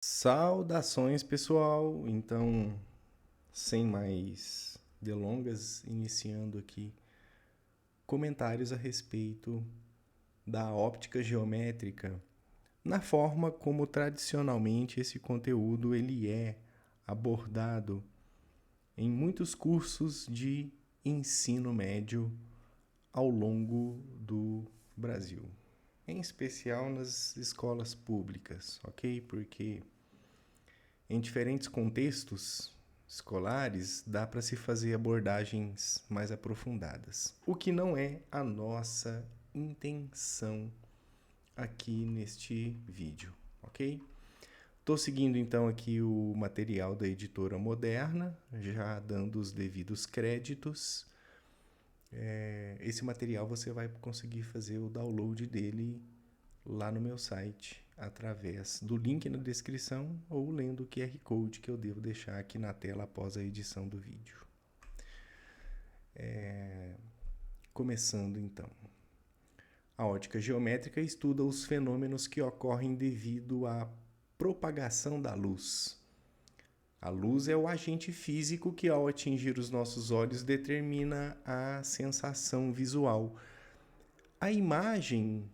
Saudações, pessoal! Então, sem mais delongas, iniciando aqui comentários a respeito da óptica geométrica, na forma como tradicionalmente esse conteúdo ele é abordado em muitos cursos de ensino médio ao longo do Brasil, em especial nas escolas públicas, ok? Porque em diferentes contextos escolares, dá para se fazer abordagens mais aprofundadas, o que não é a nossa intenção aqui neste vídeo, ok? Estou seguindo então aqui o material da editora Moderna, já dando os devidos créditos. Esse material você vai conseguir fazer o download dele lá no meu site, através do link na descrição ou lendo o QR Code que eu devo deixar aqui na tela após a edição do vídeo. Começando então. A ótica geométrica estuda os fenômenos que ocorrem devido à propagação da luz. A luz é o agente físico que, ao atingir os nossos olhos, determina a sensação visual. A imagem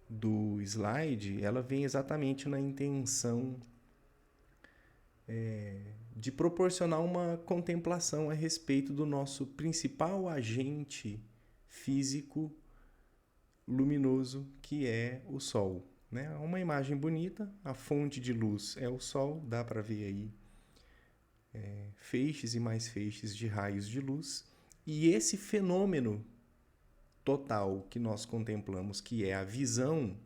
do slide, ela vem exatamente na intenção de proporcionar uma contemplação a respeito do nosso principal agente físico luminoso, que é o Sol. É uma imagem bonita, a fonte de luz é o Sol, dá para ver aí feixes e mais feixes de raios de luz, e esse fenômeno total que nós contemplamos, que é a visão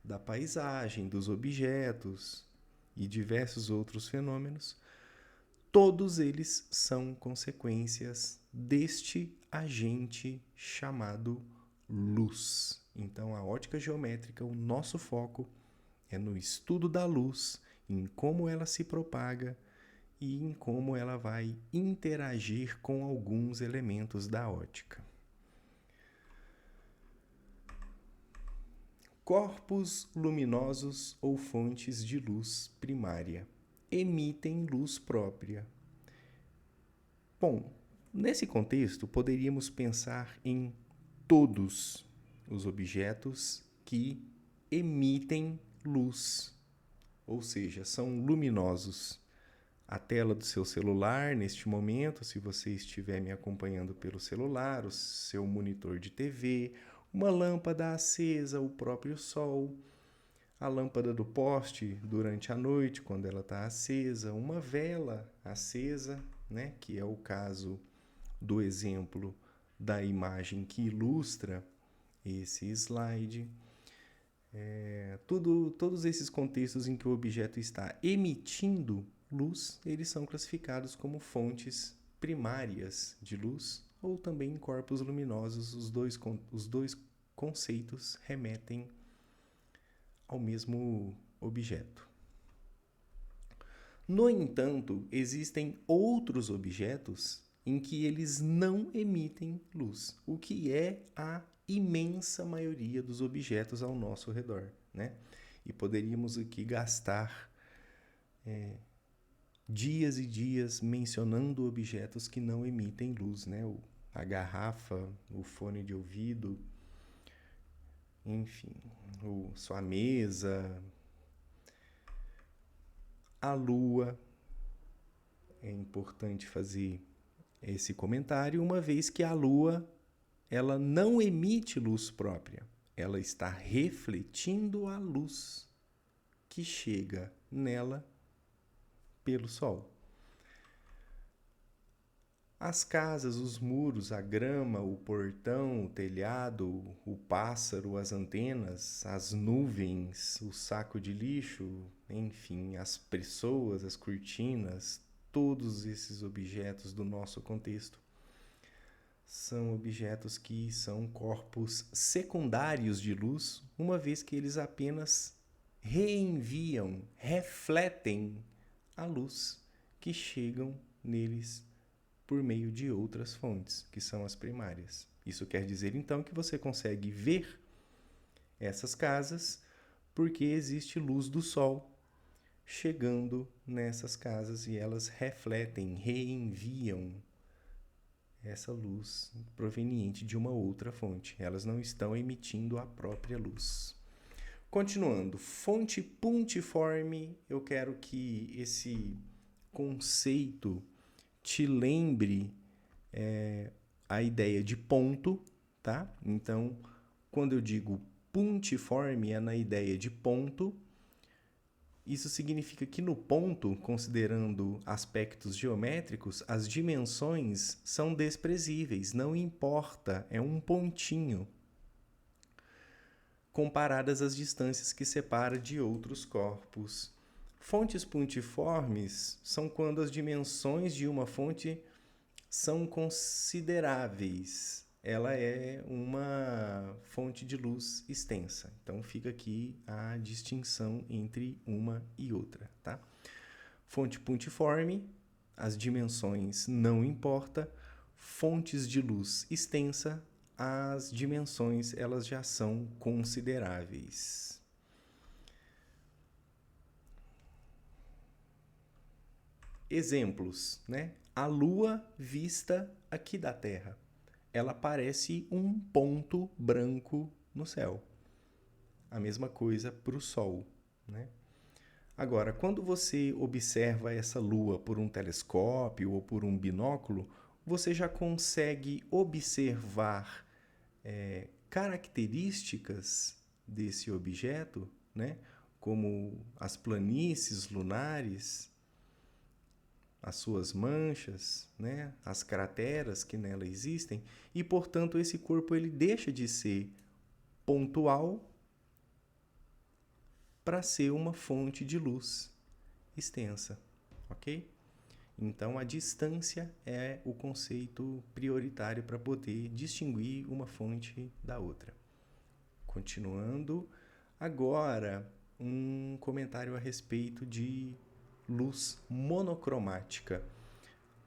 da paisagem, dos objetos e diversos outros fenômenos, todos eles são consequências deste agente chamado luz. Então, a ótica geométrica, o nosso foco é no estudo da luz, em como ela se propaga e em como ela vai interagir com alguns elementos da ótica. Corpos luminosos ou fontes de luz primária emitem luz própria. Bom, nesse contexto, poderíamos pensar em todos os objetos que emitem luz, ou seja, são luminosos. A tela do seu celular, neste momento, se você estiver me acompanhando pelo celular, o seu monitor de TV, uma lâmpada acesa, o próprio sol, a lâmpada do poste durante a noite, quando ela está acesa, uma vela acesa, que é o caso do exemplo da imagem que ilustra esse slide. Todos esses contextos em que o objeto está emitindo luz, eles são classificados como fontes primárias de luz ou também corpos luminosos. Os dois conceitos remetem ao mesmo objeto. No entanto, existem outros objetos em que eles não emitem luz, o que é a imensa maioria dos objetos ao nosso redor, E poderíamos aqui gastar dias e dias mencionando objetos que não emitem luz, A garrafa, o fone de ouvido, enfim, sua mesa, a lua. É importante fazer esse comentário, uma vez que a lua ela não emite luz própria, ela está refletindo a luz que chega nela pelo sol. As casas, os muros, a grama, o portão, o telhado, o pássaro, as antenas, as nuvens, o saco de lixo, enfim, as pessoas, as cortinas, todos esses objetos do nosso contexto são objetos que são corpos secundários de luz, uma vez que eles apenas reenviam, refletem a luz que chegam neles por meio de outras fontes, que são as primárias. Isso quer dizer, então, que você consegue ver essas casas porque existe luz do sol chegando nessas casas e elas refletem, reenviam essa luz proveniente de uma outra fonte. Elas não estão emitindo a própria luz. Continuando, fonte puntiforme, eu quero que esse conceito te lembre a ideia de ponto, tá? Então, quando eu digo puntiforme, é na ideia de ponto. Isso significa que no ponto, considerando aspectos geométricos, as dimensões são desprezíveis, não importa, é um pontinho, comparadas às distâncias que separa de outros corpos. Fontes puntiformes são quando as dimensões de uma fonte são consideráveis. Ela é uma fonte de luz extensa. Então fica aqui a distinção entre uma e outra, tá? Fonte puntiforme, as dimensões não importa. Fontes de luz extensa, as dimensões elas já são consideráveis. Exemplos, né? A Lua vista aqui da Terra, ela parece um ponto branco no céu. A mesma coisa para o Sol, né? Agora, quando você observa essa Lua por um telescópio ou por um binóculo, você já consegue observar características desse objeto, né? Como as planícies lunares, as suas manchas, né? As crateras que nela existem, e, portanto, esse corpo ele deixa de ser pontual para ser uma fonte de luz extensa, ok? Então, a distância é o conceito prioritário para poder distinguir uma fonte da outra. Continuando, agora um comentário a respeito de luz monocromática.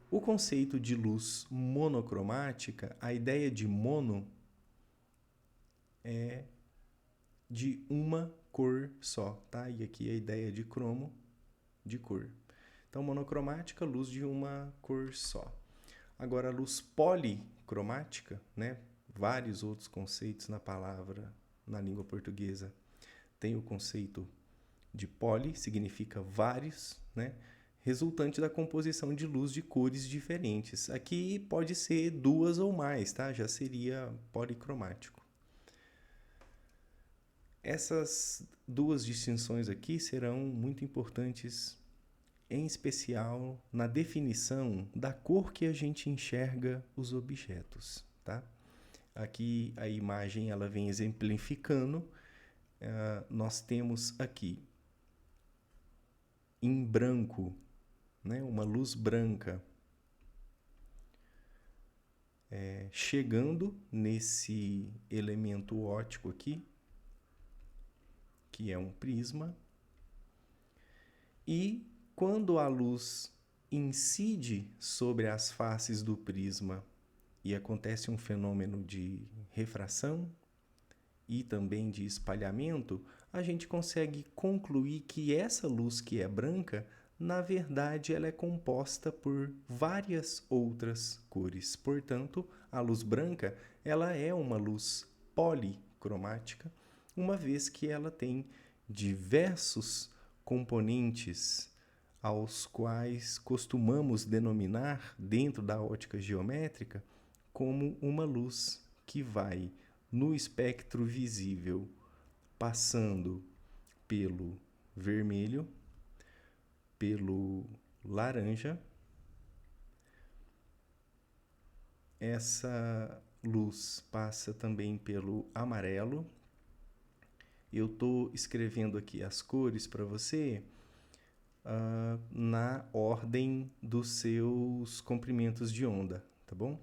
O conceito de luz monocromática, a ideia de mono é de uma cor só, tá? E aqui a ideia de cromo, de cor. Então, monocromática, luz de uma cor só. Agora, a luz policromática, né? Vários outros conceitos na palavra, na língua portuguesa. Tem o conceito de poli, significa vários, né? Resultante da composição de luz de cores diferentes. Aqui pode ser duas ou mais, tá? Já seria policromático. Essas duas distinções aqui serão muito importantes, em especial na definição da cor que a gente enxerga os objetos, tá? Aqui a imagem ela vem exemplificando. Nós temos aqui em branco, né, uma luz branca chegando nesse elemento óptico aqui, que é um prisma, e quando a luz incide sobre as faces do prisma e acontece um fenômeno de refração e também de espalhamento, a gente consegue concluir que essa luz que é branca, na verdade, ela é composta por várias outras cores. Portanto, a luz branca, ela é uma luz policromática, uma vez que ela tem diversos componentes aos quais costumamos denominar, dentro da ótica geométrica, como uma luz que vai no espectro visível, passando pelo vermelho, pelo laranja. Essa luz passa também pelo amarelo. Eu estou escrevendo aqui as cores para você na ordem dos seus comprimentos de onda, tá bom?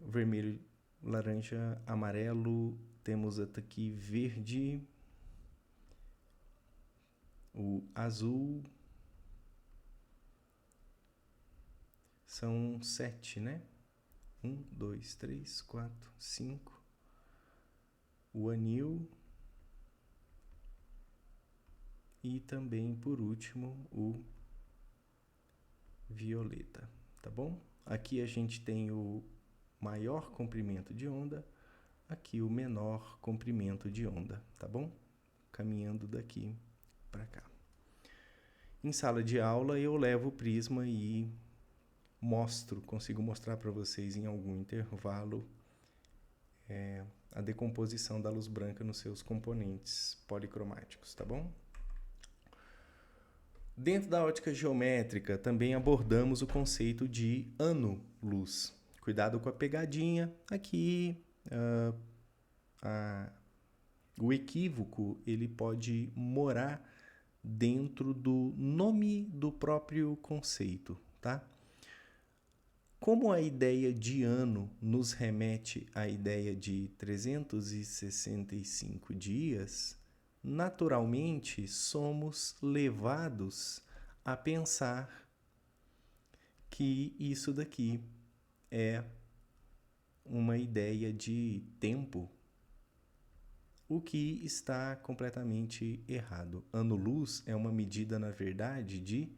Vermelho, laranja, amarelo, temos aqui verde, o azul, são 7, né? 1, 2, 3, 4, 5. O anil, e também, por último, o violeta, tá bom? Aqui a gente tem o maior comprimento de onda, aqui o menor comprimento de onda, tá bom? Caminhando daqui para cá. Em sala de aula eu levo o prisma e consigo mostrar para vocês em algum intervalo a decomposição da luz branca nos seus componentes policromáticos, tá bom? Dentro da ótica geométrica, também abordamos o conceito de ano-luz. Cuidado com a pegadinha. Aqui, o equívoco ele pode morar dentro do nome do próprio conceito, tá? Como a ideia de ano nos remete à ideia de 365 dias, naturalmente somos levados a pensar que isso daqui é uma ideia de tempo, o que está completamente errado. Ano-luz é uma medida, na verdade, de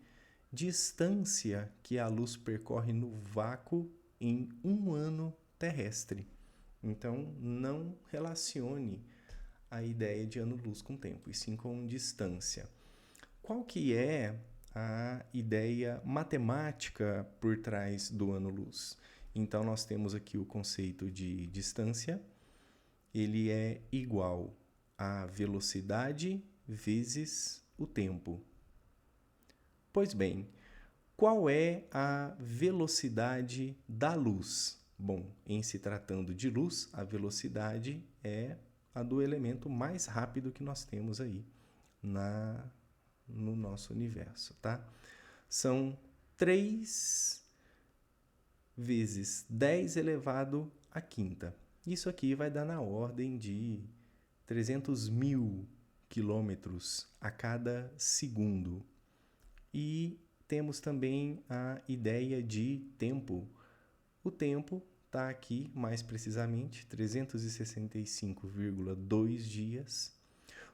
distância que a luz percorre no vácuo em um ano terrestre. Então, não relacione a ideia de ano-luz com tempo, e sim com distância. Qual que é a ideia matemática por trás do ano-luz? Então, nós temos aqui o conceito de distância. Ele é igual a velocidade vezes o tempo. Pois bem, qual é a velocidade da luz? Bom, em se tratando de luz, a velocidade é a do elemento mais rápido que nós temos aí no nosso universo, tá? São 3 vezes 10 elevado à quinta. Isso aqui vai dar na ordem de 300 mil quilômetros a cada segundo. E temos também a ideia de tempo. O tempo está aqui, mais precisamente, 365,2 dias.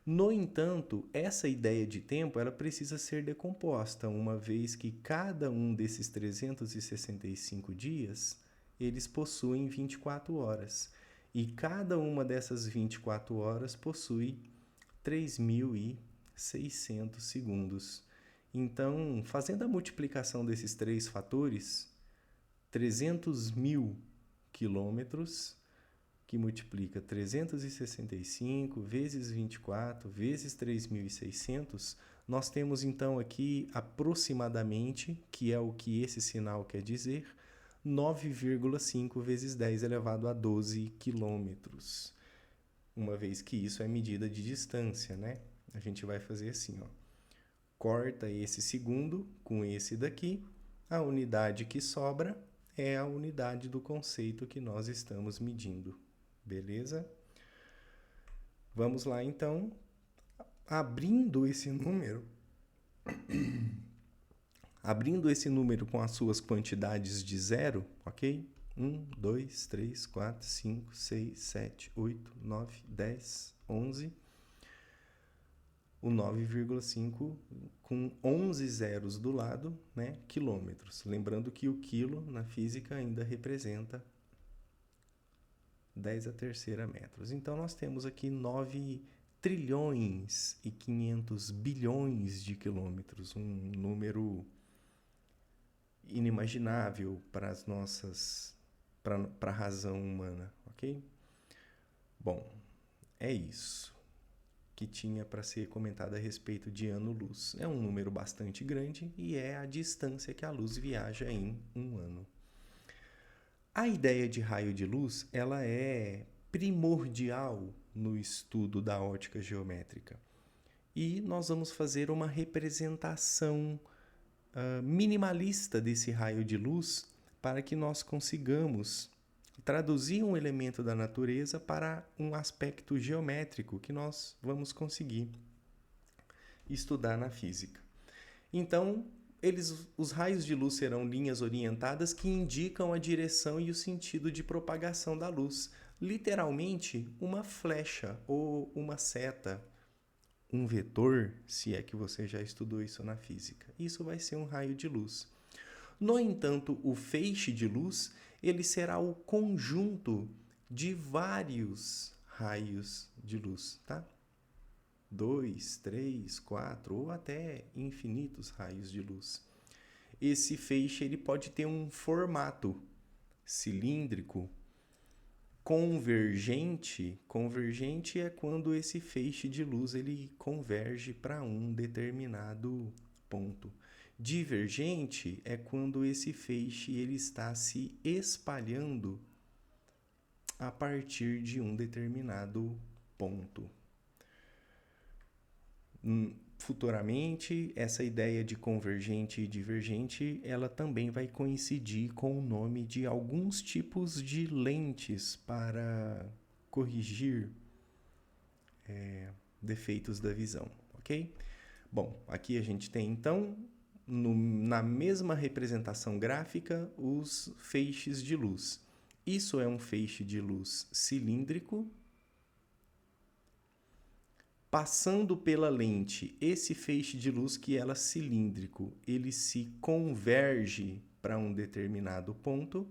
No entanto, essa ideia de tempo ela precisa ser decomposta, uma vez que cada um desses 365 dias, eles possuem 24 horas. E cada uma dessas 24 horas possui 3.600 segundos. Então, fazendo a multiplicação desses três fatores, 300 mil quilômetros, que multiplica 365 vezes 24 vezes 3.600, nós temos então aqui aproximadamente, que é o que esse sinal quer dizer, 9,5 vezes 10 elevado a 12 quilômetros. Uma vez que isso é medida de distância, né? A gente vai fazer assim, ó. Corta esse segundo com esse daqui, a unidade que sobra é a unidade do conceito que nós estamos medindo, beleza? Vamos lá então, abrindo esse número com as suas quantidades de zero, ok? 1, 2, 3, 4, 5, 6, 7, 8, 9, 10, 11... O 9,5 com 11 zeros do lado, né, quilômetros. Lembrando que o quilo na física ainda representa 10 a terceira metros. Então, nós temos aqui 9 trilhões e 500 bilhões de quilômetros. Um número inimaginável para a razão humana, ok? Bom, é isso que tinha para ser comentado a respeito de ano-luz. É um número bastante grande e é a distância que a luz viaja em um ano. A ideia de raio de luz ela é primordial no estudo da ótica geométrica. E nós vamos fazer uma representação minimalista desse raio de luz para que nós consigamos traduzir um elemento da natureza para um aspecto geométrico que nós vamos conseguir estudar na física. Então, os raios de luz serão linhas orientadas que indicam a direção e o sentido de propagação da luz. Literalmente, uma flecha ou uma seta um vetor, se é que você já estudou isso na física. Isso vai ser um raio de luz. No entanto, o feixe de luz, ele será o conjunto de vários raios de luz, tá? 2, 3, 4 ou até infinitos raios de luz. Esse feixe ele pode ter um formato cilíndrico, convergente. Convergente é quando esse feixe de luz ele converge para um determinado ponto. Divergente é quando esse feixe ele está se espalhando a partir de um determinado ponto. Futuramente, essa ideia de convergente e divergente, ela também vai coincidir com o nome de alguns tipos de lentes para corrigir defeitos da visão, ok? Bom, aqui a gente tem então, na mesma representação gráfica, os feixes de luz. Isso é um feixe de luz cilíndrico. Passando pela lente, esse feixe de luz que ela é cilíndrico, ele se converge para um determinado ponto.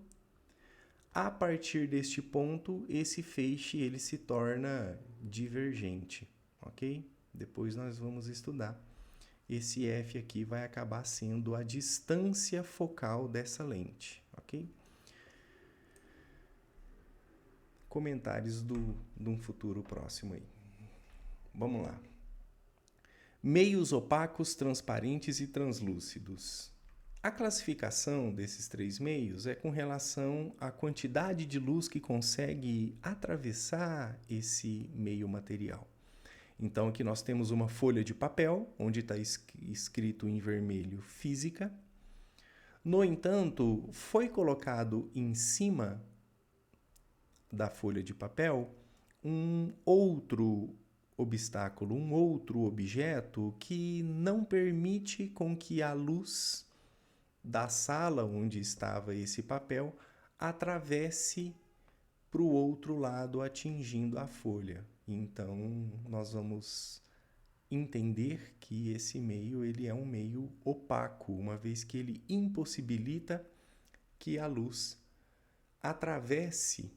A partir deste ponto, esse feixe ele se torna divergente, ok? Depois nós vamos estudar. Esse F aqui vai acabar sendo a distância focal dessa lente, ok? Comentários de um futuro próximo aí. Vamos lá. Meios opacos, transparentes e translúcidos. A classificação desses três meios é com relação à quantidade de luz que consegue atravessar esse meio material. Então, aqui nós temos uma folha de papel, onde está escrito em vermelho física. No entanto, foi colocado em cima da folha de papel um outro obstáculo, um outro objeto que não permite com que a luz da sala onde estava esse papel atravesse para o outro lado, atingindo a folha. Então, nós vamos entender que esse meio ele é um meio opaco, uma vez que ele impossibilita que a luz atravesse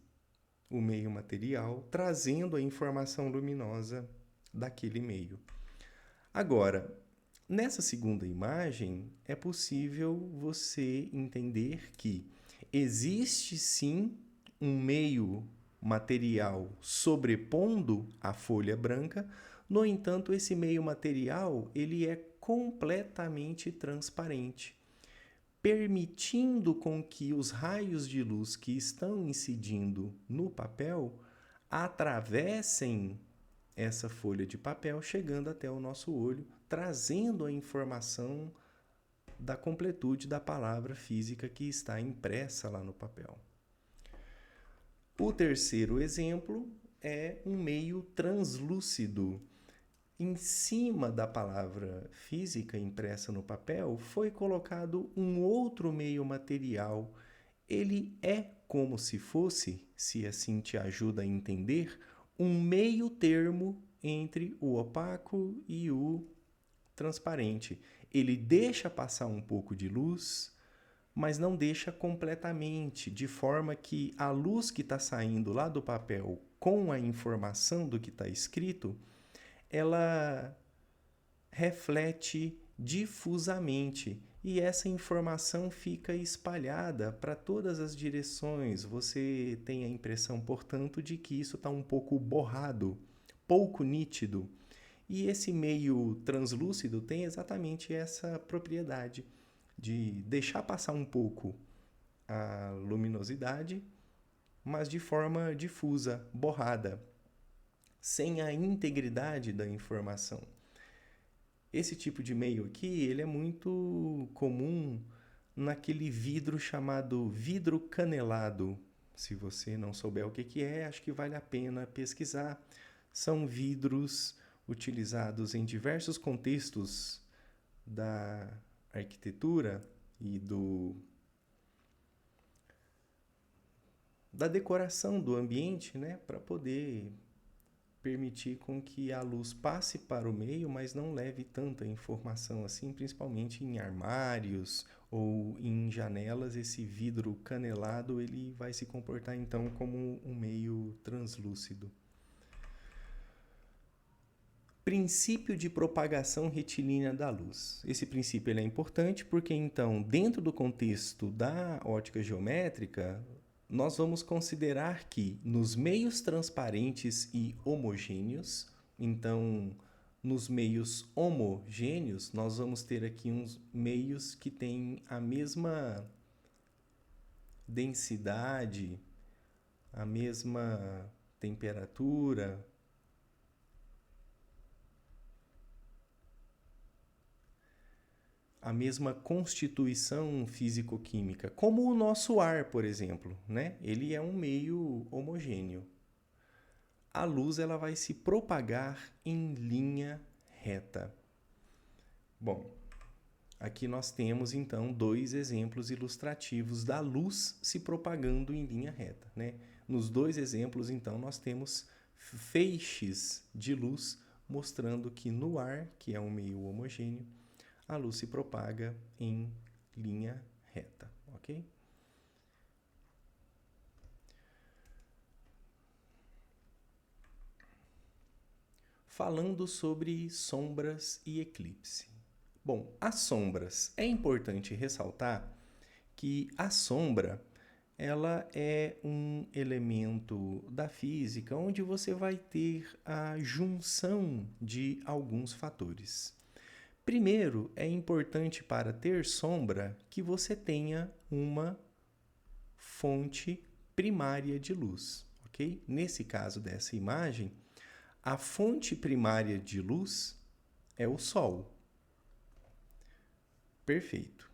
o meio material, trazendo a informação luminosa daquele meio. Agora, nessa segunda imagem, é possível você entender que existe sim um meio material sobrepondo a folha branca. No entanto, esse meio material ele é completamente transparente, permitindo com que os raios de luz que estão incidindo no papel atravessem essa folha de papel, chegando até o nosso olho, trazendo a informação da completude da palavra física que está impressa lá no papel. O terceiro exemplo é um meio translúcido. Em cima da palavra física impressa no papel, foi colocado um outro meio material. Ele é como se fosse, se assim te ajuda a entender, um meio termo entre o opaco e o transparente. Ele deixa passar um pouco de luz, mas não deixa completamente, de forma que a luz que está saindo lá do papel com a informação do que está escrito, ela reflete difusamente e essa informação fica espalhada para todas as direções. Você tem a impressão, portanto, de que isso está um pouco borrado, pouco nítido. E esse meio translúcido tem exatamente essa propriedade de deixar passar um pouco a luminosidade, mas de forma difusa, borrada, sem a integridade da informação. Esse tipo de meio aqui, ele é muito comum naquele vidro chamado vidro canelado. Se você não souber o que é, acho que vale a pena pesquisar. São vidros utilizados em diversos contextos da arquitetura e da decoração do ambiente, né, para poder permitir com que a luz passe para o meio, mas não leve tanta informação assim, principalmente em armários ou em janelas. Esse vidro canelado ele vai se comportar então como um meio translúcido. Princípio de propagação retilínea da luz. Esse princípio ele é importante porque, então, dentro do contexto da ótica geométrica, nós vamos considerar que nos meios transparentes e homogêneos, então, nos meios homogêneos, nós vamos ter aqui uns meios que têm a mesma densidade, a mesma temperatura, a mesma constituição físico-química, como o nosso ar, por exemplo, né? Ele é um meio homogêneo. A luz ela vai se propagar em linha reta. Bom, aqui nós temos então dois exemplos ilustrativos da luz se propagando em linha reta, né? Nos dois exemplos, então, nós temos feixes de luz mostrando que no ar, que é um meio homogêneo, a luz se propaga em linha reta, ok? Falando sobre sombras e eclipse. Bom, as sombras, é importante ressaltar que a sombra ela é um elemento da física onde você vai ter a junção de alguns fatores. Primeiro, é importante para ter sombra que você tenha uma fonte primária de luz, ok? Nesse caso dessa imagem, a fonte primária de luz é o Sol. Perfeito.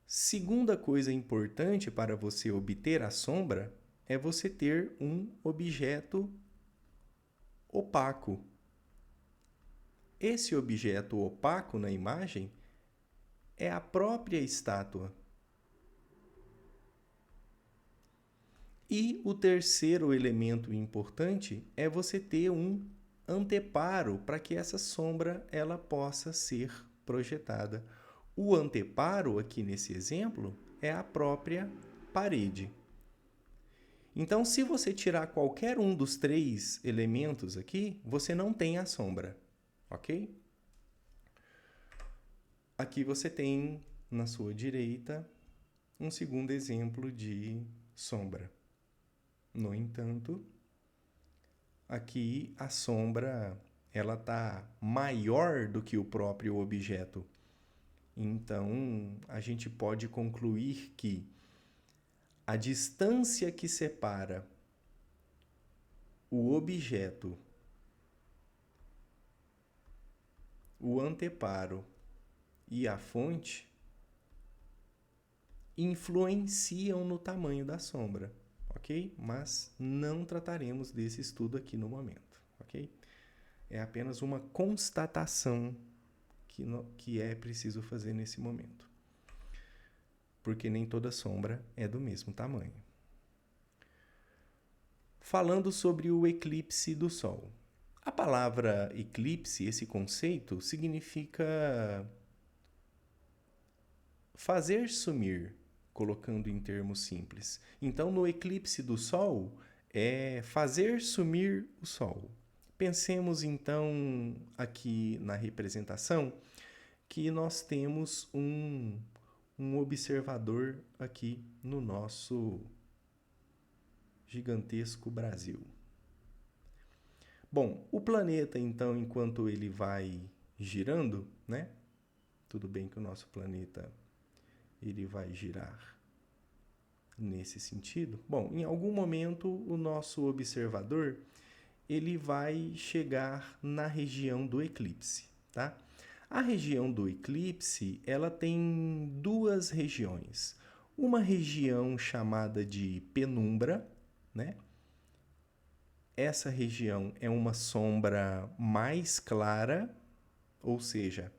Segunda coisa importante para você obter a sombra é você ter um objeto opaco. Esse objeto opaco na imagem é a própria estátua. E o terceiro elemento importante é você ter um anteparo para que essa sombra ela possa ser projetada. O anteparo aqui nesse exemplo é a própria parede. Então, se você tirar qualquer um dos três elementos aqui, você não tem a sombra, ok? Aqui você tem, na sua direita, um segundo exemplo de sombra. No entanto, aqui a sombra ela está maior do que o próprio objeto. Então, a gente pode concluir que a distância que separa o objeto, o anteparo e a fonte influenciam no tamanho da sombra, ok? Mas não trataremos desse estudo aqui no momento, ok? É apenas uma constatação que é preciso fazer nesse momento, porque nem toda sombra é do mesmo tamanho. Falando sobre o eclipse do Sol. A palavra eclipse, esse conceito, significa fazer sumir, colocando em termos simples. Então, no eclipse do Sol, é fazer sumir o Sol. Pensemos, então, aqui na representação, que nós temos um observador aqui no nosso gigantesco Brasil. Bom, o planeta, então, enquanto ele vai girando, né? Tudo bem que o nosso planeta ele vai girar nesse sentido. Bom, em algum momento o nosso observador ele vai chegar na região do eclipse, tá? A região do eclipse, ela tem duas regiões. Uma região chamada de penumbra, né? Essa região é uma sombra mais clara, ou seja,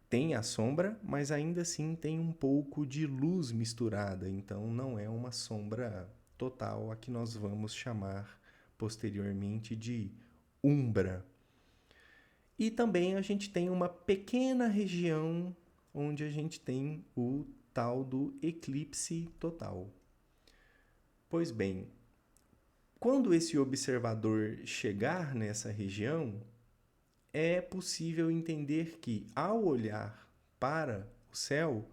tem a sombra, mas ainda assim tem um pouco de luz misturada, então não é uma sombra total a que nós vamos chamar posteriormente de umbra. E também a gente tem uma pequena região onde a gente tem o tal do eclipse total. Pois bem, quando esse observador chegar nessa região, é possível entender que, ao olhar para o céu,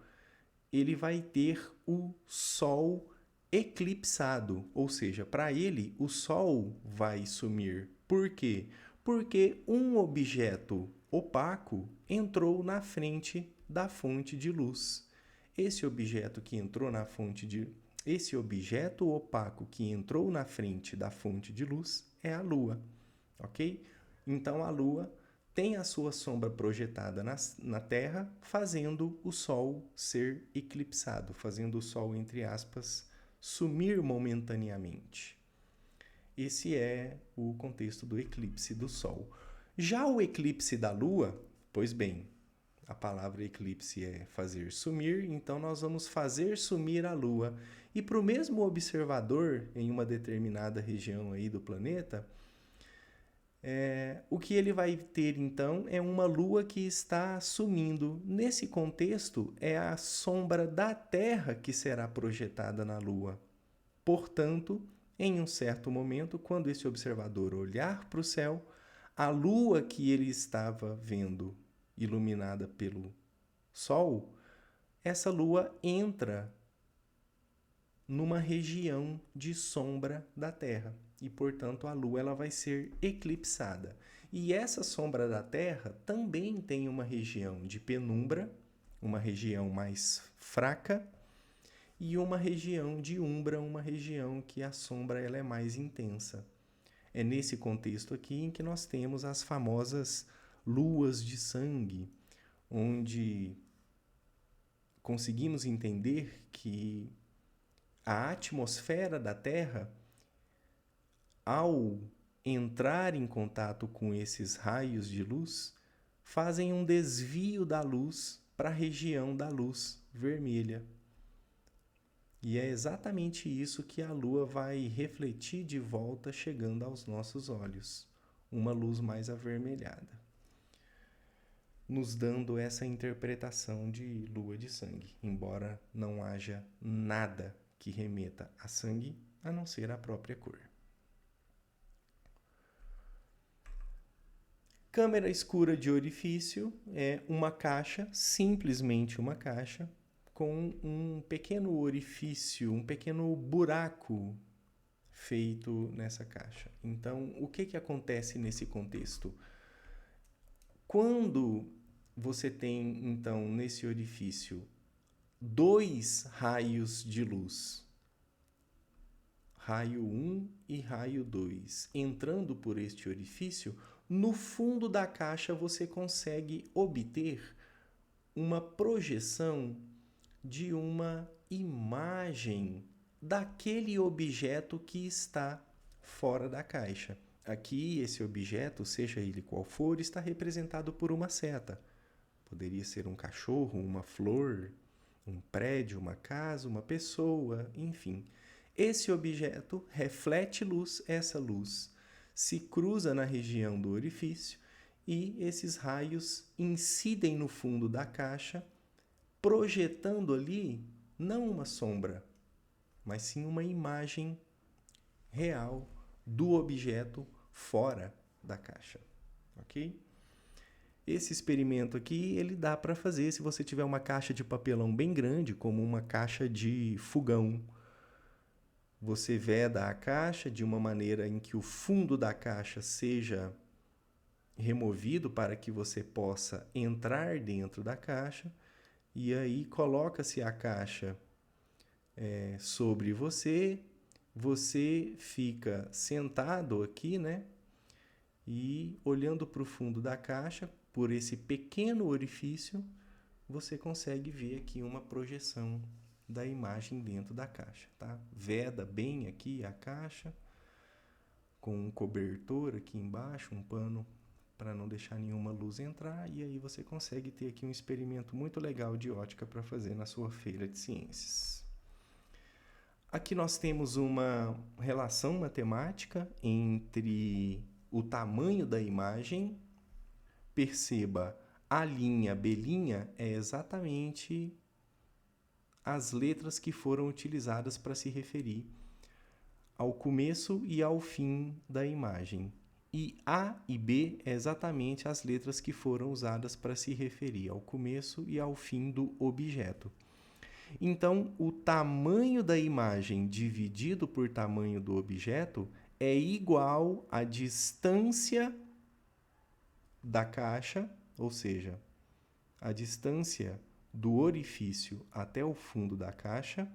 ele vai ter o Sol eclipsado, ou seja, para ele o Sol vai sumir. Por quê? Porque um objeto opaco entrou na frente da fonte de luz. Esse objeto opaco que entrou na frente da fonte de luz é a Lua, ok? Então a Lua tem a sua sombra projetada na Terra, fazendo o Sol ser eclipsado, fazendo o Sol, entre aspas, sumir momentaneamente. Esse é o contexto do eclipse do Sol. Já o eclipse da Lua, pois bem, a palavra eclipse é fazer sumir, então nós vamos fazer sumir a Lua. E para o mesmo observador, em uma determinada região aí do planeta, o que ele vai ter então é uma Lua que está sumindo. Nesse contexto, é a sombra da Terra que será projetada na Lua. Portanto, em um certo momento, quando esse observador olhar para o céu, a Lua que ele estava vendo iluminada pelo Sol, essa Lua entra numa região de sombra da Terra e, portanto, a Lua ela vai ser eclipsada. E essa sombra da Terra também tem uma região de penumbra, uma região mais fraca, e uma região de umbra, uma região que a sombra ela é mais intensa. É nesse contexto aqui em que nós temos as famosas luas de sangue, onde conseguimos entender que a atmosfera da Terra, ao entrar em contato com esses raios de luz, fazem um desvio da luz para a região da luz vermelha. E é exatamente isso que a Lua vai refletir de volta chegando aos nossos olhos, uma luz mais avermelhada, nos dando essa interpretação de lua de sangue, embora não haja nada que remeta a sangue, a não ser a própria cor. Câmara escura de orifício é uma caixa, simplesmente uma caixa, com um pequeno orifício, um pequeno buraco feito nessa caixa. Então, o que acontece nesse contexto? Quando você tem, então, nesse orifício, 2 raios de luz, raio 1 e raio 2, entrando por este orifício, no fundo da caixa você consegue obter uma projeção de uma imagem daquele objeto que está fora da caixa. Aqui, esse objeto, seja ele qual for, está representado por uma seta. Poderia ser um cachorro, uma flor, um prédio, uma casa, uma pessoa, enfim. Esse objeto reflete luz, essa luz se cruza na região do orifício e esses raios incidem no fundo da caixa, projetando ali não uma sombra, mas sim uma imagem real do objeto fora da caixa, ok? Esse experimento aqui, ele dá para fazer se você tiver uma caixa de papelão bem grande, como uma caixa de fogão. Você veda a caixa de uma maneira em que o fundo da caixa seja removido para que você possa entrar dentro da caixa, e aí coloca-se a caixa sobre você, você fica sentado aqui, né? E olhando para o fundo da caixa, por esse pequeno orifício, você consegue ver aqui uma projeção da imagem dentro da caixa, tá? Veda bem aqui a caixa, com um cobertor aqui embaixo, um pano para não deixar nenhuma luz entrar, e aí você consegue ter aqui um experimento muito legal de ótica para fazer na sua feira de ciências. Aqui nós temos uma relação matemática entre o tamanho da imagem. Perceba, a linha, B' é exatamente as letras que foram utilizadas para se referir ao começo e ao fim da imagem. E A e B é exatamente as letras que foram usadas para se referir ao começo e ao fim do objeto. Então, o tamanho da imagem dividido por tamanho do objeto é igual à distância da caixa, ou seja, a distância do orifício até o fundo da caixa,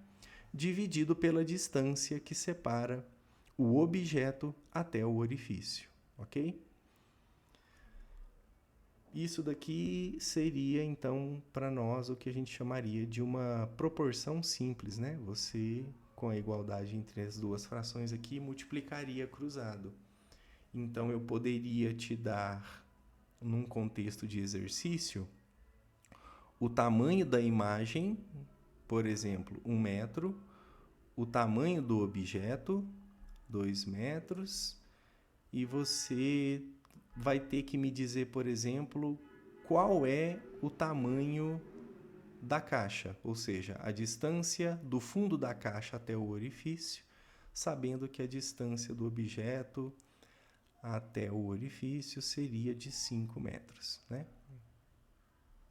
dividido pela distância que separa o objeto até o orifício, ok? Isso daqui seria, então, para nós o que a gente chamaria de uma proporção simples, né? Você, com a igualdade entre as duas frações aqui, multiplicaria cruzado. Então, eu poderia te dar, num contexto de exercício, o tamanho da imagem, por exemplo, 1 metro, o tamanho do objeto, 2 metros, e você vai ter que me dizer, por exemplo, qual é o tamanho da caixa, ou seja, a distância do fundo da caixa até o orifício, sabendo que a distância do objeto até o orifício seria de 5 metros, né?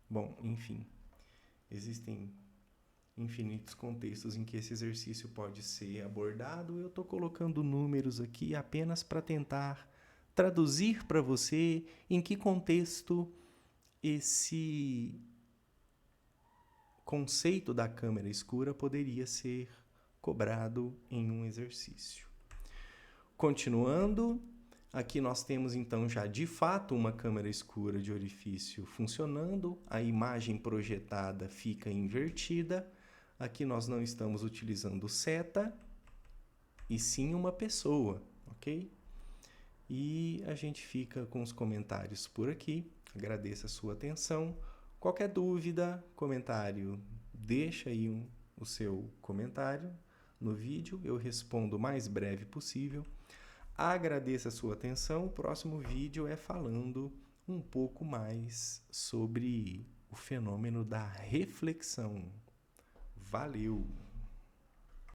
Bom, enfim, existem infinitos contextos em que esse exercício pode ser abordado. Eu estou colocando números aqui apenas para tentar traduzir para você em que contexto esse conceito da câmera escura poderia ser cobrado em um exercício. Continuando, aqui nós temos então já de fato uma câmera escura de orifício funcionando, a imagem projetada fica invertida. Aqui nós não estamos utilizando seta, e sim uma pessoa, ok? E a gente fica com os comentários por aqui. Agradeço a sua atenção. Qualquer dúvida, comentário, deixa aí o seu comentário no vídeo. Eu respondo o mais breve possível. Agradeço a sua atenção. O próximo vídeo é falando um pouco mais sobre o fenômeno da reflexão. Valeu!